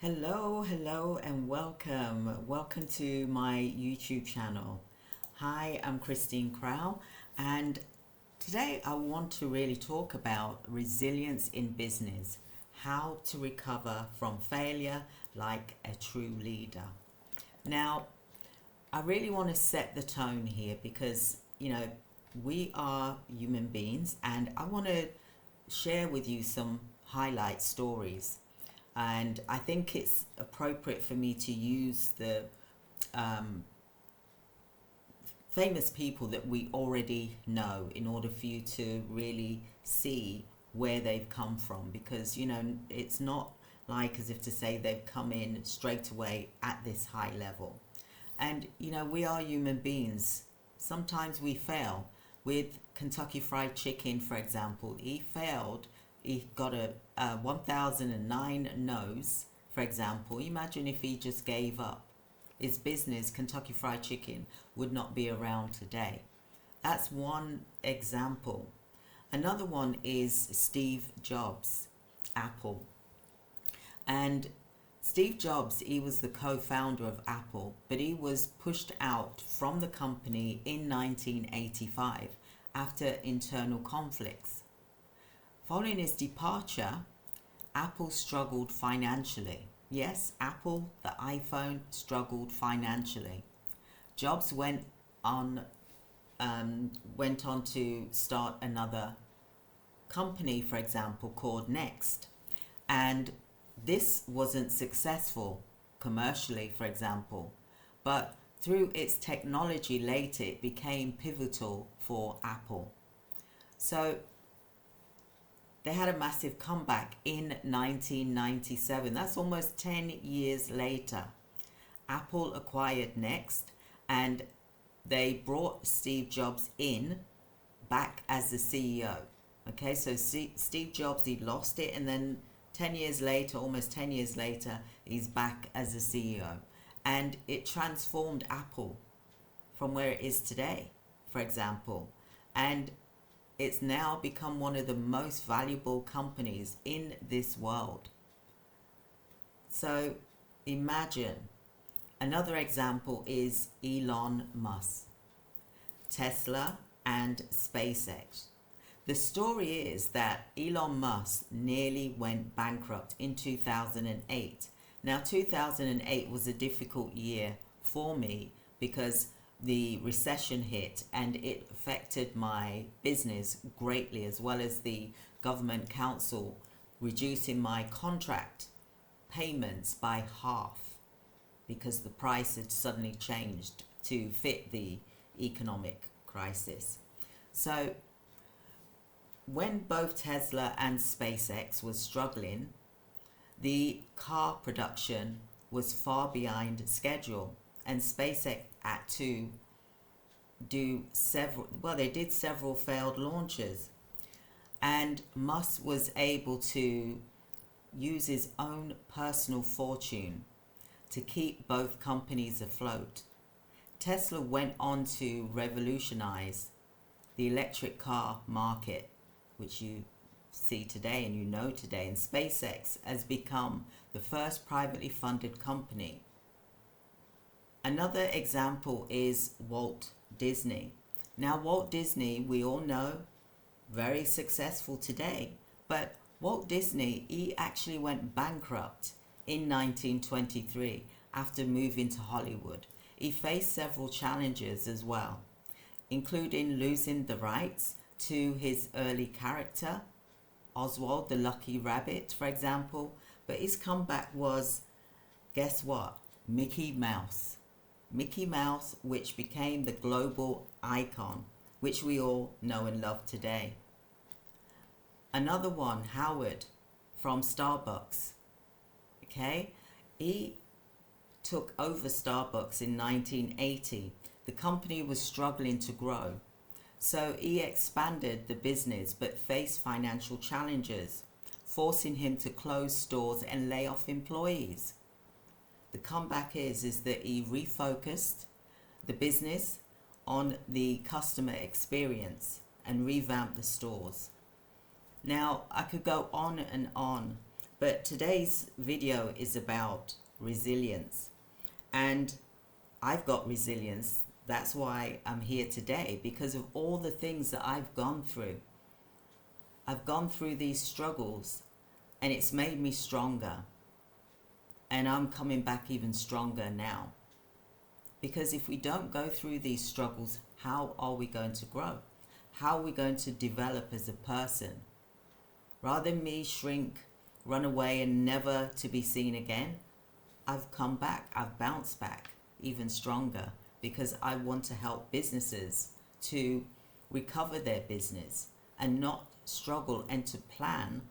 Hello, and welcome. Welcome to my YouTube channel. Hi, I'm Christine Crow, and today I want to really talk about resilience in business, how to recover from failure like a true leader. Now, I really want to set the tone here because, we are human beings, and I want to share with you some highlight stories. And I think it's appropriate for me to use the famous people that we already know in order for you to really see where they've come from, because it's not like as if to say they've come in straight away at this high level. And we are human beings. Sometimes we fail. With Kentucky Fried Chicken, for example, he failed. He got a 1009 no's, for example. Imagine if he just gave up. His business, Kentucky Fried Chicken, would not be around today. That's one example. Another one is Steve Jobs, Apple. And Steve Jobs, he was the co-founder of Apple, but he was pushed out from the company in 1985 after internal conflicts. Following his departure, Apple struggled financially. Yes, Apple, the iPhone, struggled financially. Jobs went on to start another company, for example, called Next. And this wasn't successful commercially, for example, but through its technology later, it became pivotal for Apple. So they had a massive comeback in 1997. That's almost 10 years later. Apple acquired Next, and they brought Steve Jobs in back as the CEO. Okay, so Steve Jobs, he lost it, and then 10 years later, almost 10 years later, he's back as the CEO. And it transformed Apple from where it is today, for example. And it's now become one of the most valuable companies in this world. So imagine. Another example is Elon Musk, Tesla, and SpaceX. The story is that Elon Musk nearly went bankrupt in 2008. Now, 2008 was a difficult year for me because the recession hit and it affected my business greatly, as well as the government council reducing my contract payments by half because the price had suddenly changed to fit the economic crisis. So when both Tesla and SpaceX was struggling, the car production was far behind schedule, and SpaceX had to do they did several failed launches, and Musk was able to use his own personal fortune to keep both companies afloat. Tesla went on to revolutionize the electric car market, which you see today and today, and SpaceX has become the first privately funded company. Another example is Walt Disney. Now, Walt Disney, we all know, very successful today, but Walt Disney, he actually went bankrupt in 1923 after moving to Hollywood. He faced several challenges as well, including losing the rights to his early character, Oswald the Lucky Rabbit, for example. But his comeback was, guess what? Mickey Mouse. Mickey Mouse, which became the global icon, which we all know and love today. Another one, Howard from Starbucks. Okay? He took over Starbucks in 1980. The company was struggling to grow. So he expanded the business but faced financial challenges, forcing him to close stores and lay off employees. The comeback is that he refocused the business on the customer experience and revamped the stores. Now, I could go on and on, But today's video is about resilience. And I've got resilience. That's why I'm here today, because of all the things that I've gone through. I've gone through these struggles and it's made me stronger. And I'm coming back even stronger now. Because if we don't go through these struggles, how are we going to grow? How are we going to develop as a person? Rather than me shrink, run away and never to be seen again, I've come back, I've bounced back even stronger, because I want to help businesses to recover their business and not struggle, and to plan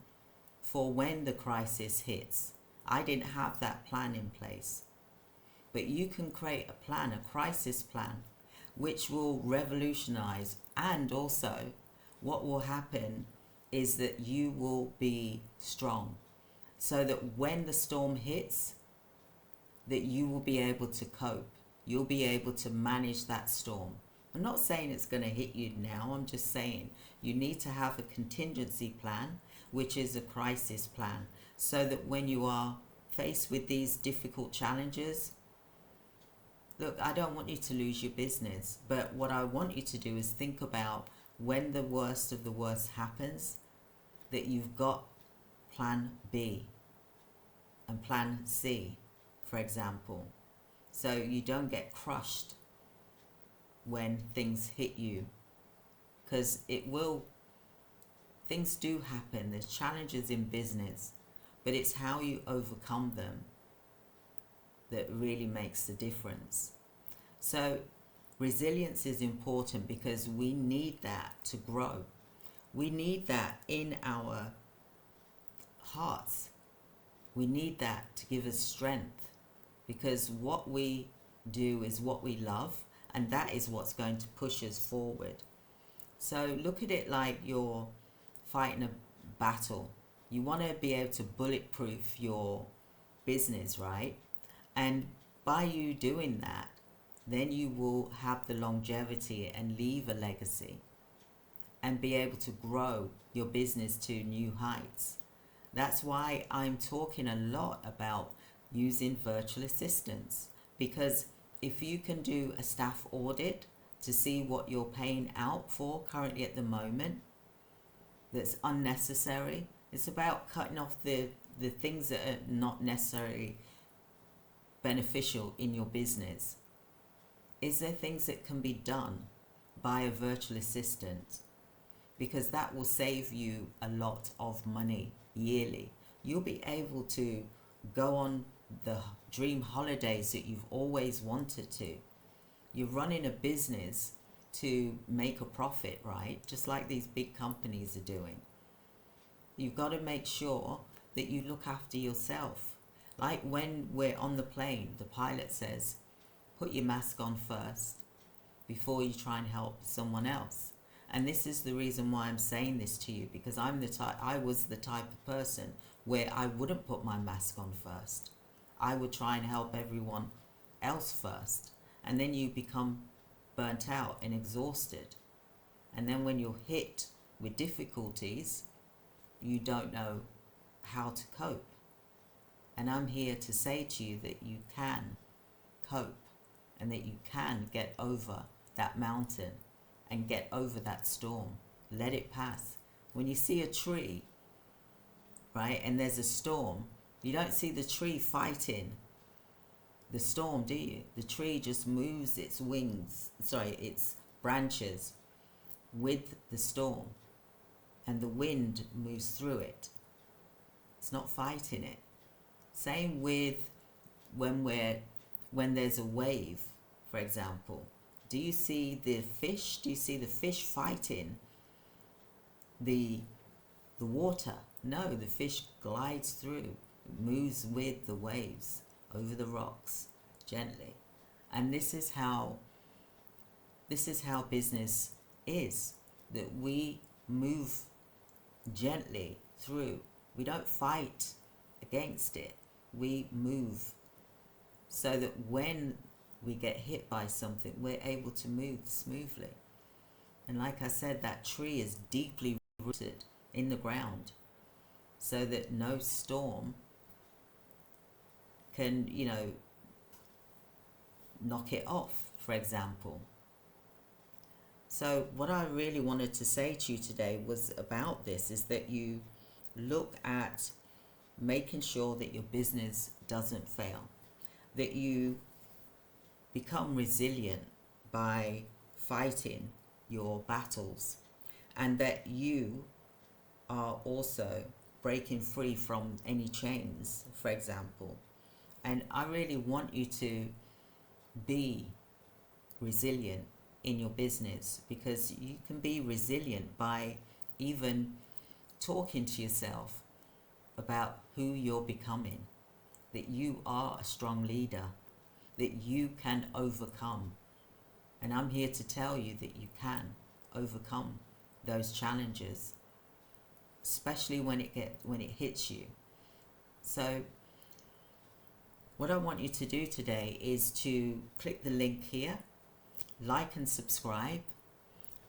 for when the crisis hits. I didn't have that plan in place. But you can create a plan, a crisis plan, which will revolutionize. And also what will happen is that you will be strong, so that when the storm hits, that you will be able to cope. You'll be able to manage that storm. I'm not saying it's going to hit you now. I'm just saying you need to have a contingency plan, which is a crisis plan, so that when you are faced with these difficult challenges, look, I don't want you to lose your business, but what I want you to do is think about when the worst of the worst happens, that you've got plan B and plan C, for example, so you don't get crushed when things hit you, because things do happen. There's challenges in business, but it's how you overcome them that really makes the difference. So resilience is important, because we need that to grow. We need that in our hearts. We need that to give us strength, because what we do is what we love, and that is what's going to push us forward. So look at it like you're fighting a battle. You want to be able to bulletproof your business, right? And by you doing that, then you will have the longevity and leave a legacy and be able to grow your business to new heights. That's why I'm talking a lot about using virtual assistants, because if you can do a staff audit to see what you're paying out for currently at the moment that's unnecessary, it's about cutting off the things that are not necessarily beneficial in your business. Is there things that can be done by a virtual assistant? Because that will save you a lot of money yearly. You'll be able to go on the dream holidays that you've always wanted to. You're running a business to make a profit, right? Just like these big companies are doing. You've got to make sure that you look after yourself. Like when we're on the plane, the pilot says, put your mask on first before you try and help someone else. And this is the reason why I'm saying this to you, because I was the type of person where I wouldn't put my mask on first. I would try and help everyone else first. And then you become burnt out and exhausted. And then when you're hit with difficulties, you don't know how to cope. And I'm here to say to you that you can cope, and that you can get over that mountain and get over that storm. Let it pass. When you see a tree, right, and there's a storm, you don't see the tree fighting the storm, do you? The tree just moves its its branches with the storm, and the wind moves through it. It's not fighting it. Same with when there's a wave, for example. Do you see the fish? Do you see the fish fighting the water? No, the fish glides through, moves with the waves over the rocks gently. And this is how business is, that we move gently through. We don't fight against it. We move so that when we get hit by something, we're able to move smoothly. And like I said, that tree is deeply rooted in the ground. so that no storm can, knock it off, for example. So what I really wanted to say to you today was about this, is that you look at making sure that your business doesn't fail, that you become resilient by fighting your battles, and that you are also breaking free from any chains, for example. And I really want you to be resilient in your business, because you can be resilient by even talking to yourself about who you're becoming, that you are a strong leader, that you can overcome. And I'm here to tell you that you can overcome those challenges, especially when it hits you. So what I want you to do today is to click the link here, like and subscribe,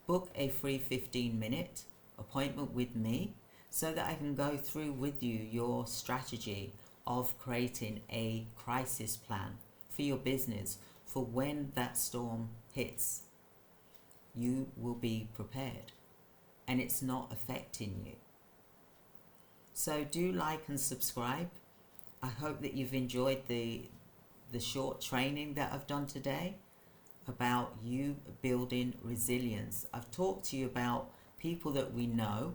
book a free 15-minute appointment with me so that I can go through with you your strategy of creating a crisis plan for your business, for when that storm hits. You will be prepared and it's not affecting you. So do like and subscribe. I hope that you've enjoyed the short training that I've done today about you building resilience. I've talked to you about people that we know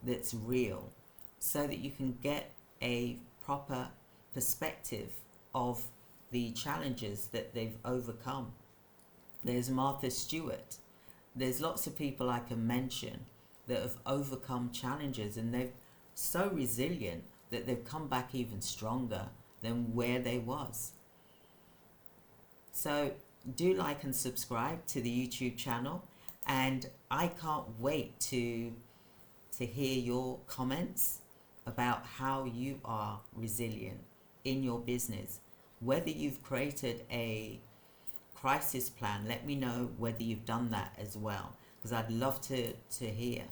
that's real, so that you can get a proper perspective of the challenges that they've overcome. There's Martha Stewart. There's lots of people I can mention that have overcome challenges, and they're so resilient that they've come back even stronger than where they was. So do like and subscribe to the YouTube channel, and I can't wait to hear your comments about how you are resilient in your business. Whether you've created a crisis plan, let me know whether you've done that as well, because I'd love to hear.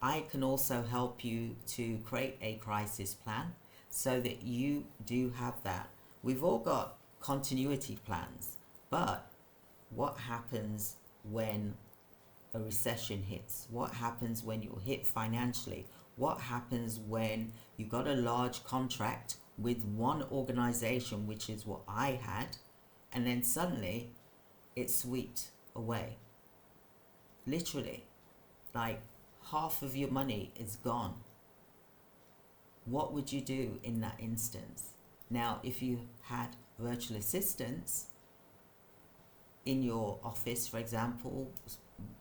I can also help you to create a crisis plan so that you do have that. We've all got continuity plans, but what happens when a recession hits? What happens when you're hit financially? What happens when you got a large contract with one organization, which is what I had, and then suddenly it swept away? Literally, like half of your money is gone. What would you do in that instance? Now, if you had virtual assistants in your office, for example,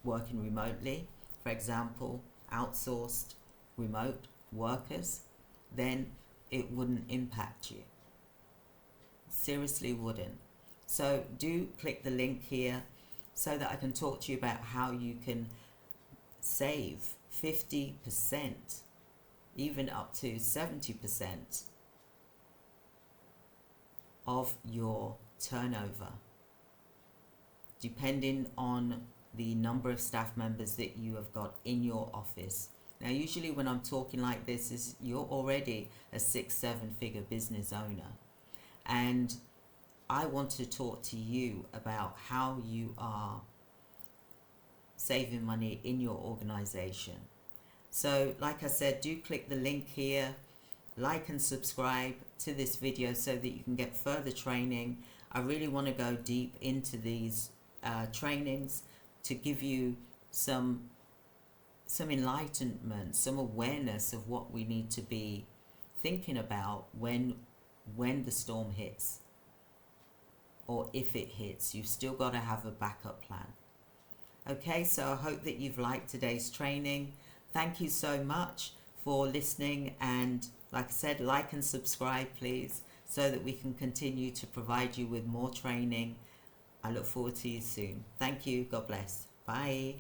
working remotely, for example, outsourced remote workers, then it wouldn't impact you. Seriously wouldn't. So do click the link here so that I can talk to you about how you can save 50%, even up to 70% of your turnover, depending on the number of staff members that you have got in your office. Now, usually when I'm talking like this, is you're already a 6-7 figure business owner, and I want to talk to you about how you are saving money in your organization. So like I said, do click the link here, like and subscribe to this video so that you can get further training. I really want to go deep into these trainings to give you some enlightenment, some awareness of what we need to be thinking about when the storm hits, or if it hits. You've still got to have a backup plan. Okay, so I hope that you've liked today's training. Thank you so much for listening, and like I said, like and subscribe please, so that we can continue to provide you with more training. I look forward to you soon. Thank you. God bless. Bye.